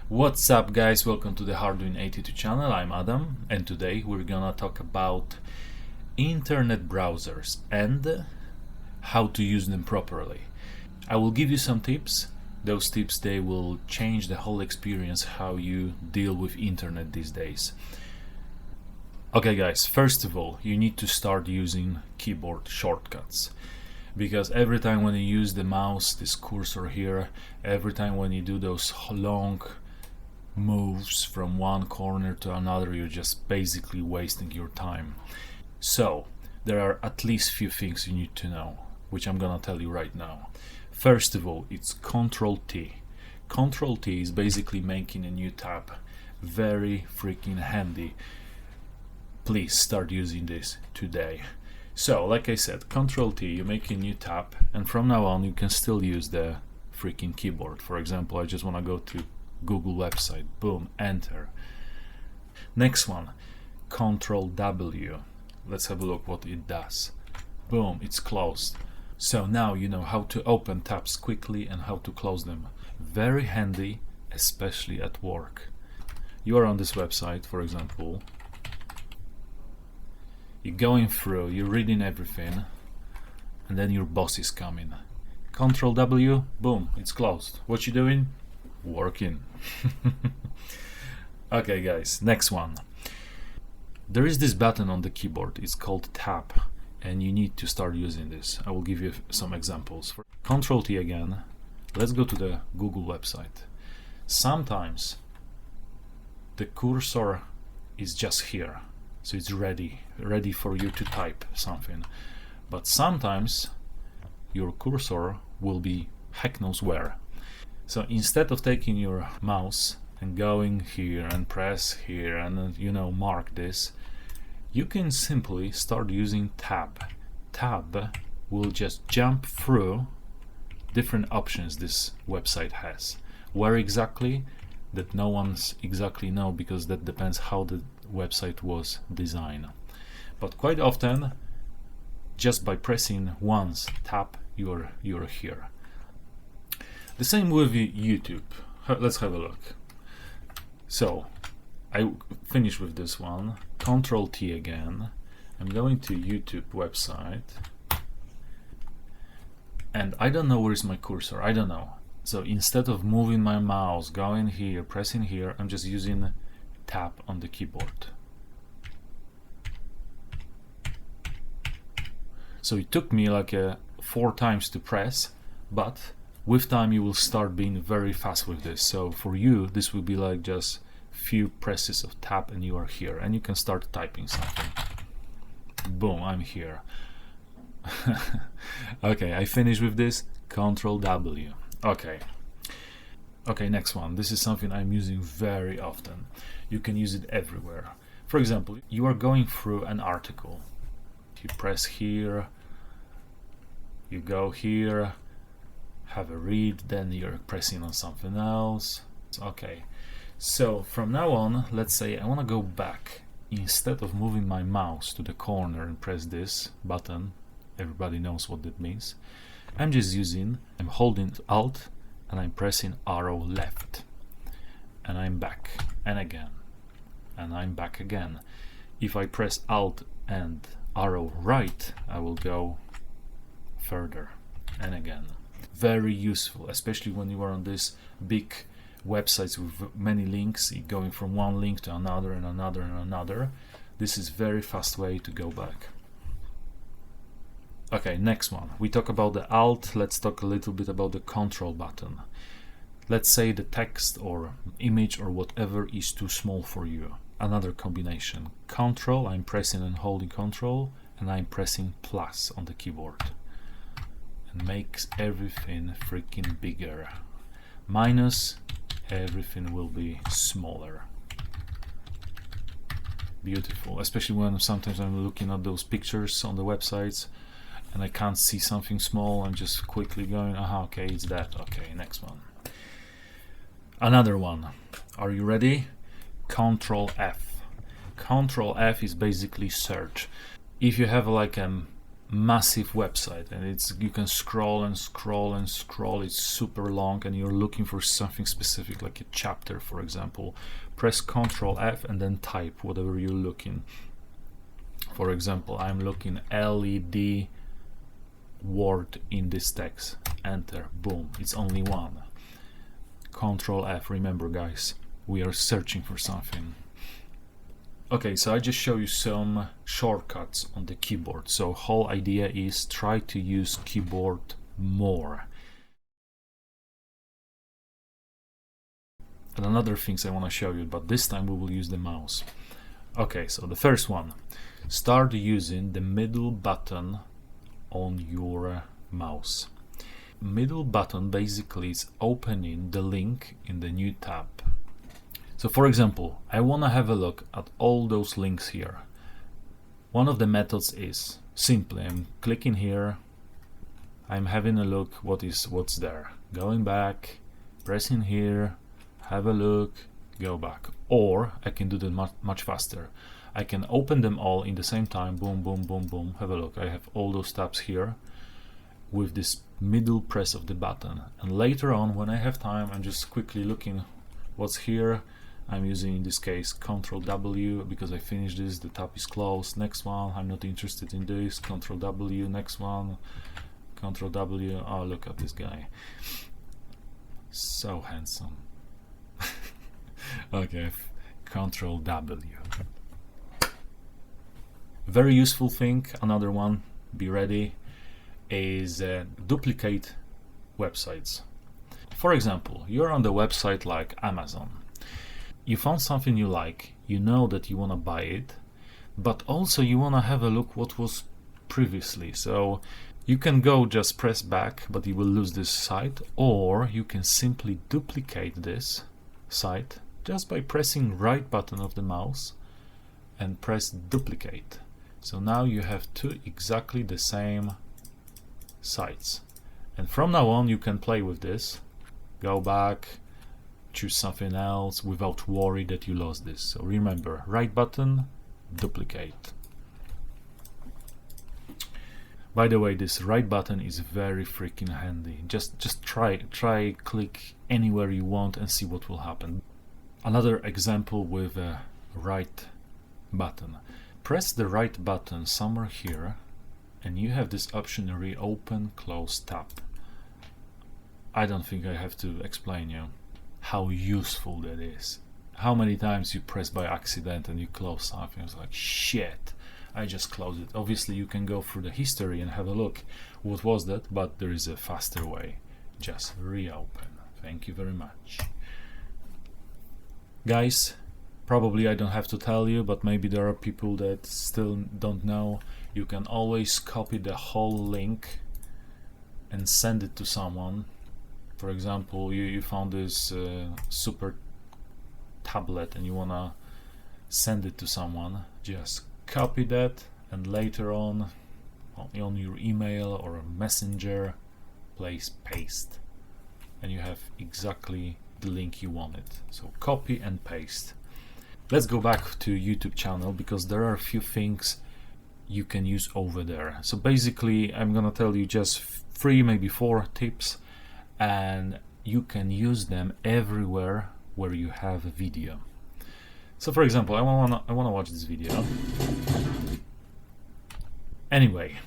What's up guys, welcome to the Hardwin82 channel. I'm Adam and today we're gonna talk about internet browsers and how to use them properly. I will give you some tips. Those tips, they will change the whole experience how you deal with internet these days. Okay guys, first of all, you need to start using keyboard shortcuts. Because every time when you use the mouse, this cursor here, every time when you do those long moves from one corner to another, you're just basically wasting your time. So there are at least few things you need to know, which I'm gonna tell you right now. First of all, it's Control T. Control T is basically making a new tab. Very freaking handy. Please start using this today. So like I said, Control T, you make a new tab, and from now on you can still use the freaking keyboard. For example, I just want to go to Google website, boom, enter. Next one, Control W. Let's have a look what it does. Boom, it's closed. So now you know how to open tabs quickly and how to close them. Very handy, especially at work. You are on this website, for example. You're going through, you're reading everything, and then your boss is coming. Control W, boom, it's closed. What you doing? Working. Okay guys, next one. There is this button on the keyboard, it's called tab, and you need to start using this. I will give you some examples. Control T again. Let's go to the Google website. Sometimes the cursor is just here, so it's ready for you to type something, but sometimes your cursor will be heck knows where. So instead of taking your mouse and going here and press here and mark this, you can simply start using tab. Tab will just jump through different options this website has. Where exactly, that no one's exactly know, because that depends how the website was designed. But quite often, just by pressing once tab, you're here. The same with YouTube. Let's have a look. So I finish with this one. Control T again. I'm going to YouTube website, and I don't know where is my cursor. I don't know. So instead of moving my mouse, going here, pressing here, I'm just using tab on the keyboard. So it took me like 4 times to press, but with time you will start being very fast with this. So for you this will be like just few presses of tab and you are here, and you can start typing something. Boom, I'm here. Okay, I finish with this. Control W. Okay, next one. This is something I'm using very often. You can use it everywhere. For example, you are going through an article. You press here, you go here, have a read, then you're pressing on something else. Okay, so from now on, let's say I want to go back. Instead of moving my mouse to the corner and press this button, everybody knows what that means, I'm holding Alt and I'm pressing arrow left, and I'm back, and again, and I'm back again. If I press Alt and arrow right, I will go further, and again. Very useful, especially when you are on this big websites with many links, going from one link to another and another and another. This is very fast way to go back. Okay, next one. We talk about the Alt. Let's talk a little bit about the Control button. Let's say the text or image or whatever is too small for you. Another combination. Control, I'm pressing and holding Control, and I'm pressing plus on the keyboard. And makes everything freaking bigger. Minus, everything will be smaller. Beautiful, especially when sometimes I'm looking at those pictures on the websites and I can't see something small. I'm just quickly going, aha, okay, it's that. Okay, next one. Another one. Are you ready? Control F. Control F is basically search. If you have like massive website, and you can scroll and scroll and scroll. It's super long, and you're looking for something specific, like a chapter, for example. Press Ctrl F and then type whatever you're looking. For example, I'm looking LED word in this text. Enter. Boom. It's only one. Ctrl F. Remember, guys, we are searching for something. Okay, so I just show you some shortcuts on the keyboard. So whole idea is try to use keyboard more. And another things I want to show you, but this time we will use the mouse. Okay, so the first one, start using the middle button on your mouse. Middle button basically is opening the link in the new tab. So for example, I want to have a look at all those links here. One of the methods is simply I'm clicking here, I'm having a look what's there, going back, pressing here, have a look, go back. Or I can do that much faster. I can open them all in the same time, boom, boom, boom, boom, have a look. I have all those tabs here with this middle press of the button. And later on, when I have time, I'm just quickly looking what's here. I'm using, in this case, Ctrl W because I finished this, the tab is closed. Next one, I'm not interested in this, Ctrl W, next one, Ctrl W. Oh, look at this guy. So handsome. Okay, Ctrl W. Very useful thing, another one, be ready, is duplicate websites. For example, you're on the website like Amazon. You found something you like, you know that you want to buy it, but also you want to have a look what was previously. So you can go just press back, but you will lose this site, or you can simply duplicate this site just by pressing right button of the mouse and press duplicate. So now you have two exactly the same sites, and from now on you can play with this, go back, choose something else without worry that you lost this. So remember, right button, duplicate. By the way, this right button is very freaking handy. Just try click anywhere you want and see what will happen. Another example with a right button. Press the right button somewhere here and you have this option, reopen close tab. I don't think I have to explain you how useful that is. How many times you press by accident and you close something, it's like shit, I just closed it. Obviously you can go through the history and have a look what was that, but there is a faster way. Just reopen. Thank you very much. Guys, probably I don't have to tell you, but maybe there are people that still don't know. You can always copy the whole link and send it to someone. For example, you found this super tablet and you wanna send it to someone, just copy that and later on your email or messenger, place paste, and you have exactly the link you wanted. So copy and paste. Let's go back to YouTube channel because there are a few things you can use over there. So basically I'm gonna tell you just 3, maybe 4 tips, and you can use them everywhere where you have a video. So for example, I wanna watch this video. Anyway.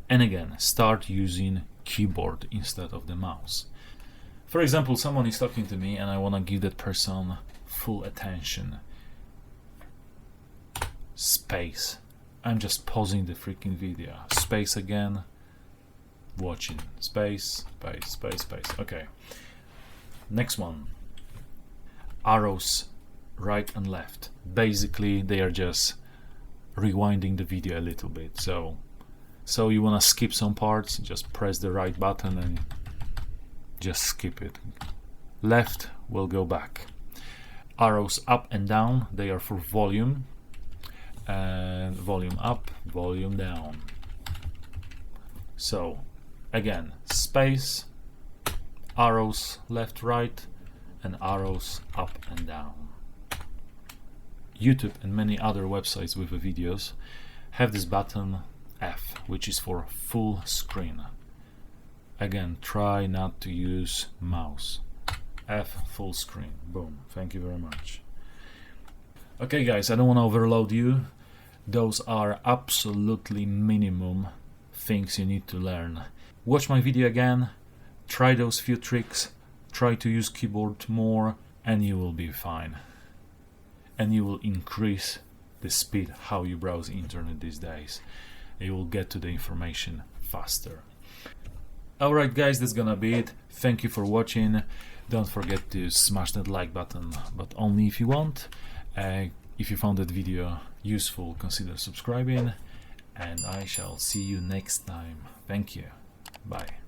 And again, start using keyboard instead of the mouse. For example, someone is talking to me and I want to give that person full attention. Space. I'm just pausing the freaking video. Space again. Watching. Space, space, space, space. Okay. Next one. Arrows right and left. Basically, they are just rewinding the video a little bit. So you want to skip some parts, just press the right button and just skip it. Left will go back. Arrows up and down, they are for volume. And volume up, volume down. So again, space, arrows left, right, and arrows up and down. YouTube and many other websites with the videos have this button F, which is for full screen. Again, try not to use mouse. F, full screen. Boom. Thank you very much. Okay guys, I don't want to overload you. Those are absolutely minimum things you need to learn. Watch my video again, try those few tricks, try to use keyboard more, and you will be fine. And you will increase the speed how you browse internet these days. You will get to the information faster. Alright guys, that's gonna be it. Thank you for watching. Don't forget to smash that like button, but only if you want. If you found that video useful, consider subscribing, and I shall see you next time. Thank you. Bye.